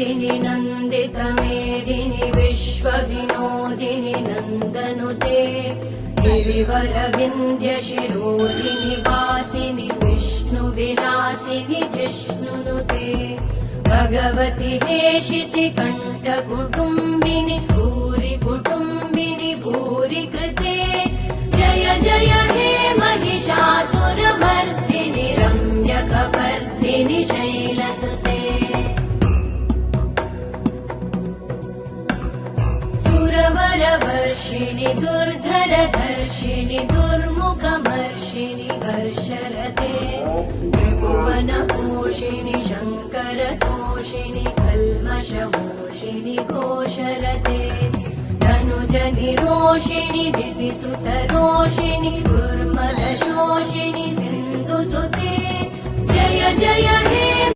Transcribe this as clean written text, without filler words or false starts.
मेदिनि नन्दितमेदिनि विश्वविनोदिनि नन्दनुते गिरिवरविन्द्यशिरोदिनि वासिनि विष्णुविलासिनि जिष्णुनुते भगवति हेशिति कण्ठकुटुम्बिनि भूरि कुटुम्बिनि भूरि कृते जय जय हे महिषासुरमर्दिनि रम्यकपर्दिनि शैलसुते सुरवरवर्षिणि दुर्धरधर्षिणि दुर्मुखमर्षिणि हर्षरते त्रिभुवनपोषिणि शङ्करतोषिणि कल्मषमोषिणि घोषरते धनुजनिरोषिणि दितिसुतरोषिणि दुर्मदशोषिणि सिन्धुसुते जय जय हे